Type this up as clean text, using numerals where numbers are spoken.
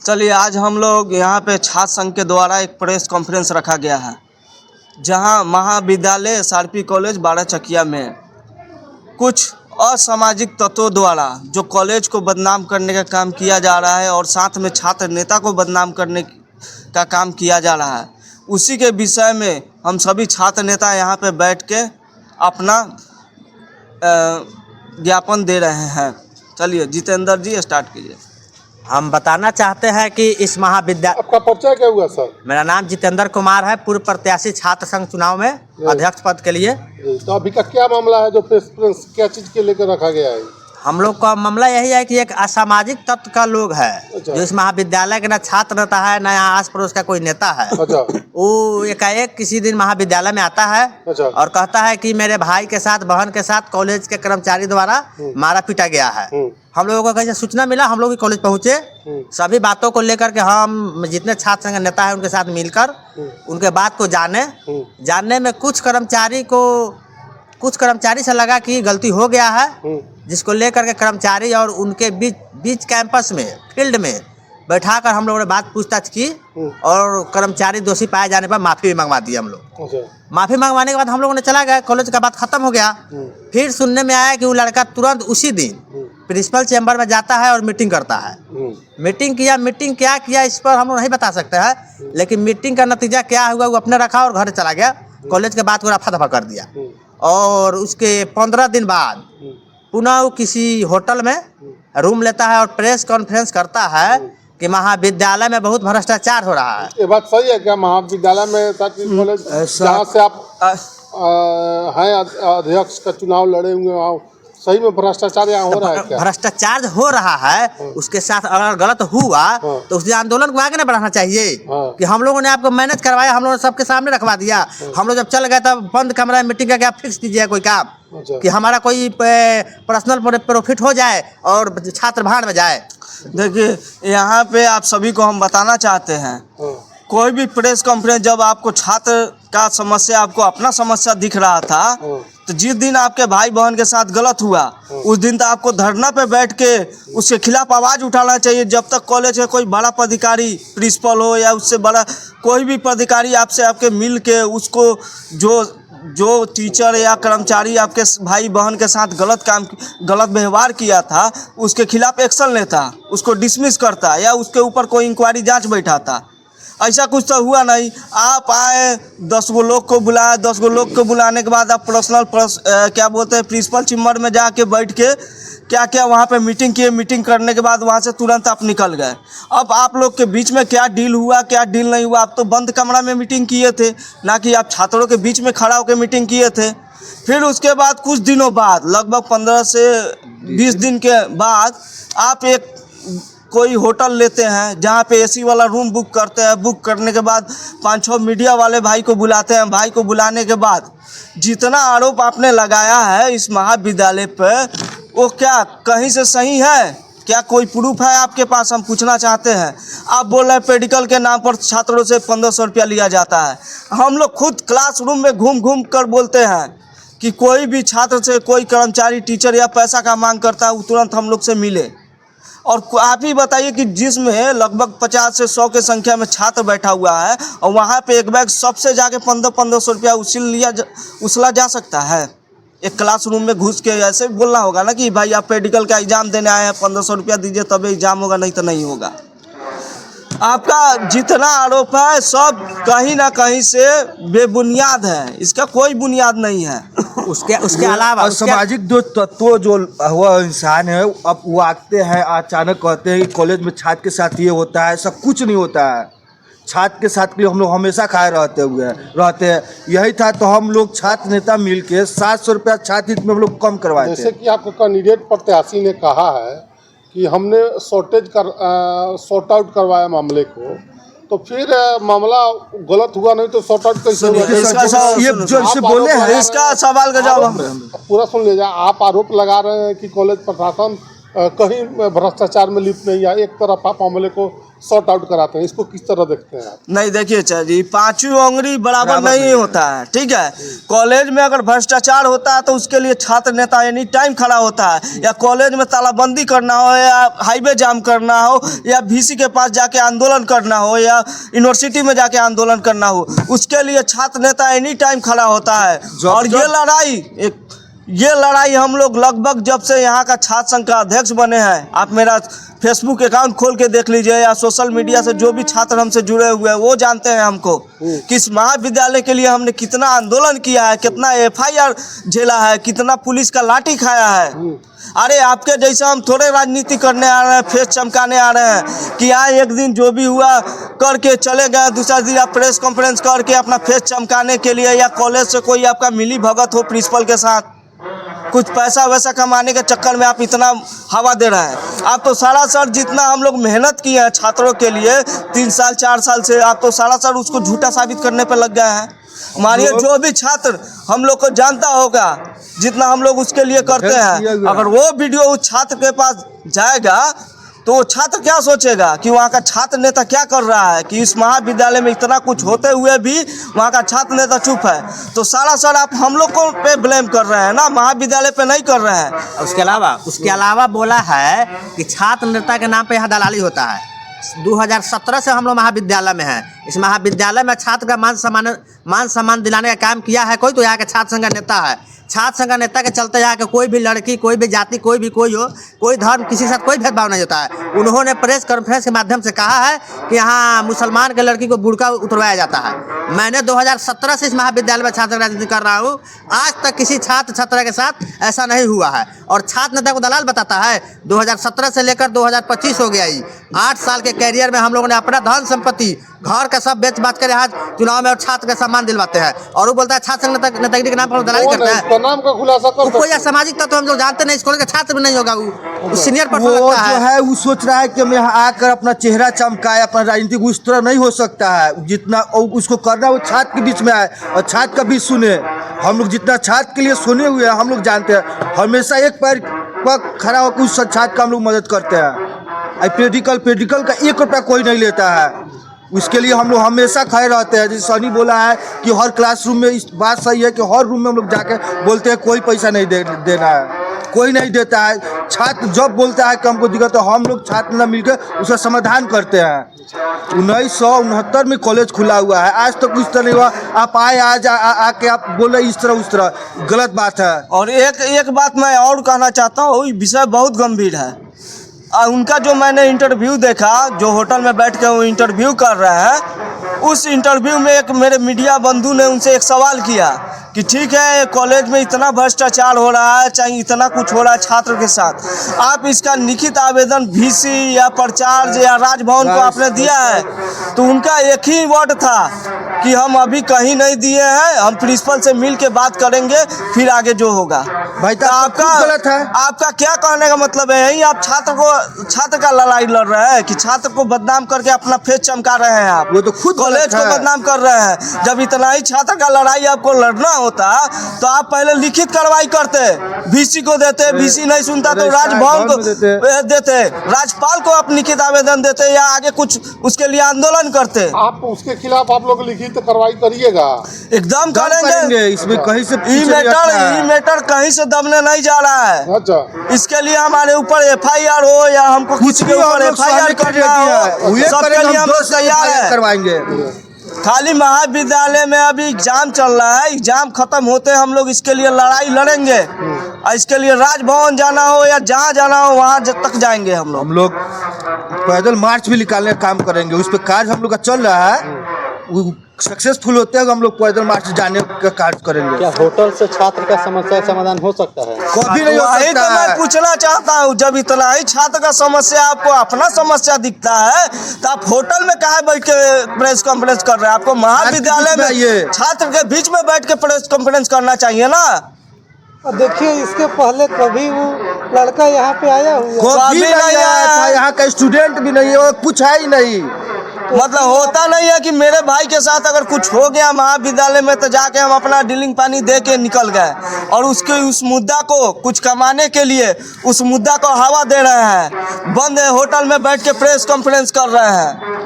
चलिए, आज हम लोग यहाँ पे छात्र संघ के द्वारा एक प्रेस कॉन्फ्रेंस रखा गया है, जहाँ महाविद्यालय एसआरपी कॉलेज बाराचकिया में कुछ असामाजिक तत्वों द्वारा जो कॉलेज को बदनाम करने का काम किया जा रहा है और साथ में छात्र नेता को बदनाम करने का काम किया जा रहा है, उसी के विषय में हम सभी छात्र नेता यहाँ पे बैठ के अपना ज्ञापन दे रहे हैं। चलिए जितेंद्र जी स्टार्ट कीजिए। हम बताना चाहते हैं कि इस महाविद्यालय, आपका परिचय क्या हुआ सर? मेरा नाम जितेंद्र कुमार है, पूर्व प्रत्याशी छात्र संघ चुनाव में अध्यक्ष पद के लिए। तो अभी का क्या मामला है जो प्रेस क्या चीज के लेकर रखा गया है? हम लोग का मामला यही है कि एक असामाजिक तत्व का लोग है जो इस महाविद्यालय के ना छात्र नेता है ना यहाँ आस पड़ोस का कोई नेता है। अच्छा। वो एकाएक किसी दिन महाविद्यालय में आता है और कहता है कि मेरे भाई के साथ बहन के साथ कॉलेज के कर्मचारी द्वारा मारा पीटा गया है। हम लोगों को कैसे सूचना मिला, हम लोग भी कॉलेज पहुँचे, सभी बातों को लेकर के हम जितने छात्र संघ नेता है उनके साथ मिलकर उनके बात को जानने में कुछ कर्मचारी से लगा कि गलती हो गया है, जिसको लेकर के कर्मचारी और उनके बीच कैंपस में फील्ड में बैठाकर हम लोगों ने बात पूछताछ की और कर्मचारी दोषी पाए जाने पर माफ़ी भी मंगवा दी हम लोग। माफ़ी मंगवाने के बाद हम लोगों ने चला गया, कॉलेज का बात खत्म हो गया। फिर सुनने में आया कि वो लड़का तुरंत उसी दिन प्रिंसिपल चैम्बर में जाता है और मीटिंग करता है। मीटिंग क्या किया इस पर हम लोग नहीं बता सकते हैं, लेकिन मीटिंग का नतीजा क्या हुआ वो अपने रखा और घर चला गया। कॉलेज के बात को रफा दफा कर दिया और उसके 15 दिन बाद पुनः वो किसी होटल में रूम लेता है और प्रेस कॉन्फ्रेंस करता है कि महाविद्यालय में बहुत भ्रष्टाचार हो रहा है। ये बात सही है क्या? महाविद्यालय में कॉलेज जहाँ से आप हैं अध्यक्ष का चुनाव लड़े हुए, वहाँ सही में भ्रष्टाचार यहाँ हो रहा है क्या? भ्रष्टाचार हो रहा है, उसके साथ अगर गलत हुआ तो उस आंदोलन को आगे न बढ़ाना चाहिए कि हम लोगों ने आपको मैनेज करवाया, हम लोगों ने सबके सामने रखवा दिया। हम लोग जब चल गए तब बंद कमरा में मीटिंग करके आप फिक्स कीजिए कोई काम कि हमारा कोई पर्सनल प्रॉफिट हो जाए और छात्र भाड़ में जाए। देखिए, यहाँ पे आप सभी को हम बताना चाहते हैं, कोई भी प्रेस कॉन्फ्रेंस जब आपको छात्र का समस्या, आपको अपना समस्या दिख रहा था, तो जिस दिन आपके भाई बहन के साथ गलत हुआ उस दिन तो आपको धरना पे बैठ के उसके खिलाफ आवाज़ उठाना चाहिए। जब तक कॉलेज का कोई बड़ा पदाधिकारी, प्रिंसिपल हो या उससे बड़ा कोई भी पदाधिकारी आपसे आके मिल के उसको जो टीचर या कर्मचारी आपके भाई बहन के साथ गलत व्यवहार किया था उसके खिलाफ एक्शन लेता, उसको डिसमिस करता या उसके ऊपर कोई इंक्वायरी जांच बैठाता। ऐसा कुछ तो हुआ नहीं। आप आए, 10 गो लोग को बुलाए, 10 गो लोग को बुलाने के बाद आप प्रिंसिपल चैम्बर में जाके बैठ के क्या वहाँ पे मीटिंग किए। मीटिंग करने के बाद वहाँ से तुरंत आप निकल गए। अब आप लोग के बीच में क्या डील हुआ, क्या डील नहीं हुआ, आप तो बंद कमरा में मीटिंग किए थे, ना कि आप छात्रों के बीच में खड़ा होकर मीटिंग किए थे। फिर उसके बाद कुछ दिनों बाद, लगभग 15 से 20 दिन के बाद, आप एक कोई होटल लेते हैं जहाँ पे एसी वाला रूम बुक करते हैं। बुक करने के बाद 5-6 मीडिया वाले भाई को बुलाते हैं। भाई को बुलाने के बाद जितना आरोप आपने लगाया है इस महाविद्यालय पे, वो क्या कहीं से सही है? क्या कोई प्रूफ है आपके पास? हम पूछना चाहते हैं। आप बोल रहे हैं पेडिकल के नाम पर छात्रों से 1500 रुपया लिया जाता है। हम लोग खुद क्लासरूम में घूम कर बोलते हैं कि कोई भी छात्र से, कोई कर्मचारी, टीचर या पैसा का मांग करता है वो तुरंत हम लोग से मिले। और आप ही बताइए कि जिसमें लगभग 50 से 100 के संख्या में छात्र बैठा हुआ है और वहाँ पे एक बैग सबसे जाके 1500 रुपया उछला जा सकता है? एक क्लासरूम में घुस के ऐसे बोलना होगा ना कि भाई आप मेडिकल का एग्ज़ाम देने आए हैं, 1500 रुपया दीजिए तब एग्ज़ाम होगा, नहीं तो नहीं होगा। आपका जितना आरोप है सब कहीं ना कहीं से बेबुनियाद है, इसका कोई बुनियाद नहीं है। उसके अलावा सामाजिक जो तत्व जो हुआ इंसान है, अब वो आते हैं अचानक कहते हैं कि कॉलेज में छात्र के साथ ये होता है, सब कुछ नहीं होता है। छात्र के साथ के लिए हम लोग हमेशा खाए रहते हैं। यही था तो हम लोग छात्र नेता मिल के 700 रुपया छात्र हित में हम लोग कम करवाए थे। जैसे कि आपका कैंडिडेट प्रत्याशी ने कहा है कि हमने सॉर्ट आउट करवाया मामले को, तो फिर मामला गलत हुआ नहीं तो सॉर्ट आउट कैसे हुआ? ये जो इसे बोले हैं, इसका सवाल का जवाब पूरा सुन लीजिए। आप आरोप लगा रहे हैं कि कॉलेज प्रशासन कहीं भ्रष्टाचार में लिप्त नहीं है, एक तरफ आप मामले को सॉर्ट आउट कराते हैं, इसको किस तरह देखते हैं आप? नहीं देखिए चाचा जी, पांचवी उंगली बराबर नहीं होता है, ठीक है। कॉलेज में अगर भ्रष्टाचार होता है तो उसके लिए छात्र नेता एनी टाइम खड़ा होता है, या कॉलेज में तालाबंदी करना हो, या हाईवे जाम करना हो, या VC के पास जाके आंदोलन करना हो, या यूनिवर्सिटी में जाके आंदोलन करना हो, उसके लिए छात्र नेता एनी टाइम खड़ा होता है। और ये लड़ाई हम लोग लगभग जब से यहाँ का छात्र संघ का अध्यक्ष बने हैं, आप मेरा फेसबुक अकाउंट खोल के देख लीजिए, या सोशल मीडिया से जो भी छात्र हमसे जुड़े हुए हैं वो जानते हैं हमको कि इस महाविद्यालय के लिए हमने कितना आंदोलन किया है, कितना FIR झेला है, कितना पुलिस का लाठी खाया है। अरे आपके जैसा हम थोड़े राजनीति करने आ रहे हैं, फेस चमकाने आ रहे हैं कि यहाँ एक दिन जो भी हुआ करके चले गए, दूसरा दिन आप प्रेस कॉन्फ्रेंस करके अपना फेस चमकाने के लिए, या कॉलेज से कोई आपका मिली भगत हो प्रिंसिपल के साथ, कुछ पैसा वैसा कमाने के चक्कर में आप इतना हवा दे रहे हैं। आप तो सरासर जितना हम लोग मेहनत किए हैं छात्रों के लिए 3 साल 4 साल से, आप तो सरासर उसको झूठा साबित करने पे लग गए हैं। मानिए जो भी छात्र हम लोग को जानता होगा जितना हम लोग उसके लिए करते हैं, अगर वो वीडियो उस छात्र के पास जाएगा तो वो छात्र क्या सोचेगा कि वहाँ का छात्र नेता क्या कर रहा है, कि इस महाविद्यालय में इतना कुछ होते हुए भी वहाँ का छात्र नेता चुप है। तो सर आप हम लोग को पे ब्लेम कर रहे हैं ना, महाविद्यालय पे नहीं कर रहे हैं। उसके अलावा बोला है कि छात्र नेता के नाम पे यहाँ दलाली होता है। 2017 से हम लोग महाविद्यालय में हैं। इस महाविद्यालय में छात्र का मान सम्मान दिलाने का काम किया है कोई, तो यहाँ के छात्र संघ का नेता है। छात्र संघ नेता के चलते यहाँ के कोई भी लड़की, कोई भी जाति, कोई भी कोई हो, कोई धर्म, किसी के साथ कोई भेदभाव नहीं होता है। उन्होंने प्रेस कॉन्फ्रेंस के माध्यम से कहा है कि यहाँ मुसलमान के लड़की को बुर्का उतरवाया जाता है। मैंने 2017 से इस महाविद्यालय में छात्र राजनीति कर रहा हूँ, आज तक किसी छात्र छात्रा के साथ ऐसा नहीं हुआ है। और छात्र नेता को दलाल बताता है। 2017 से लेकर 2025 हो गया ही, 8 साल के कैरियर में हम लोगों ने अपना धन संपत्ति, घर का सब बेच बाच कर यहाँ चुनाव में और छात्र का सम्मान दिलवाते हैं। और वो बोलता है छात्र संघ नेतागिरी के नाम पर दलाली करते हैं। नाम का खुलासा कर कोई सामाजिक तत्व हम लोग जानते नहीं, इस कॉलेज का छात्र भी नहीं होगा, वो सीनियर पर्सन वो लगता जो है। है वो सोच रहा है कि हम यहाँ आकर अपना चेहरा चमकाए, अपना राजनीतिक उस तरह नहीं हो सकता है जितना उसको करना वो छात्र के बीच में आए और छात्र का बीच सुने। हम लोग जितना छात्र के लिए सुने हुए हैं हम लोग जानते हैं, हमेशा एक पैर पर खड़ा होकर उस छात्र का हम लोग मदद करते हैं। पेडिकल का 1 रुपया कोई नहीं लेता है, उसके लिए हम लोग हमेशा खड़े रहते हैं। जैसे सनी बोला है कि हर क्लासरूम में, इस बात सही है कि हर रूम में हम लोग जाके बोलते हैं कोई पैसा नहीं देना है, कोई नहीं देता है। छात्र जब बोलता है कि हमको दिक्कत तो हम लोग छात्र ना मिलकर उसका समाधान करते हैं। 1969 में कॉलेज खुला हुआ है, आज तक कुछ तरह नहीं हुआ। आप आए आज आके आप बोले इस तरह उस तरह, गलत बात है। और एक बात मैं और कहना चाहता हूँ, विषय बहुत गंभीर है। उनका जो मैंने इंटरव्यू देखा, जो होटल में बैठ के वो इंटरव्यू कर रहे हैं, उस इंटरव्यू में एक मेरे मीडिया बंधु ने उनसे एक सवाल किया कि ठीक है कॉलेज में इतना भ्रष्टाचार हो रहा है, चाहे इतना कुछ हो रहा है छात्र के साथ, आप इसका लिखित आवेदन VC या प्राचार्य या राजभवन को आपने दिया है? तो उनका एक ही वर्ड था कि हम अभी कहीं नहीं दिए हैं, हम प्रिंसिपल से मिल के बात करेंगे, फिर आगे जो होगा। भाई तो आपका गलत है। आपका क्या कहने का मतलब है? यही आप छात्र का लड़ाई लड़ रहे हैं कि छात्र को बदनाम करके अपना फेस चमका रहे हैं आप? वो तो खुद कॉलेज को बदनाम कर रहे हैं। जब इतना ही छात्र का लड़ाई आपको लड़ना होता तो आप पहले लिखित कार्रवाई करते, VC को देते, VC नहीं सुनता तो राजभवन को देते, राज्यपाल को आप लिखित आवेदन देते, या आगे कुछ उसके लिए आंदोलन करते। आप उसके खिलाफ आप लोग लिखित कार्रवाई करिएगा? एकदम करेंगे। इसमें कहीं से ई मैटर कहीं से दबने नहीं जा रहा है। अच्छा, इसके लिए हमारे ऊपर FIR हो या हमको कुछ के ऊपर FIR करना हो, सबके लिए हम तैयार है, करवाएंगे। खाली महाविद्यालय में अभी एग्जाम चल रहा है, एग्जाम खत्म होते हम लोग इसके लिए लड़ाई लड़ेंगे। और इसके लिए राजभवन जाना हो या जहाँ जाना हो वहाँ तक जाएंगे हम लोग पैदल मार्च भी निकालने का काम करेंगे। उस पर कार्य हम लोग का चल रहा है, वो सक्सेसफुल होते हैं हम लोग पैदल मार्च जाने का कार्य करेंगे। क्या होटल से छात्र का समस्या समाधान हो सकता है? कभी नहीं हो वही सकता तो है। मैं पूछना चाहता हूँ, जब इतना ही छात्र का समस्या आपको अपना समस्या दिखता है तो आप होटल में कहाँ बैठ के प्रेस कॉन्फ्रेंस कर रहे हैं? आपको महाविद्यालय में छात्र के बीच में बैठ के प्रेस कॉन्फ्रेंस करना चाहिए ना। देखिए इसके पहले कभी वो लड़का यहाँ पे आया हुआ? कभी नहीं आया था, यहाँ का स्टूडेंट भी नहीं है, वो कुछ है ही नहीं। मतलब होता नहीं है कि मेरे भाई के साथ अगर कुछ हो गया महाविद्यालय में तो जाके हम अपना डीलिंग पानी दे के निकल गए और उसके उस मुद्दा को कुछ कमाने के लिए उस मुद्दा को हवा दे रहे हैं, बंद है होटल में बैठ के प्रेस कॉन्फ्रेंस कर रहे हैं।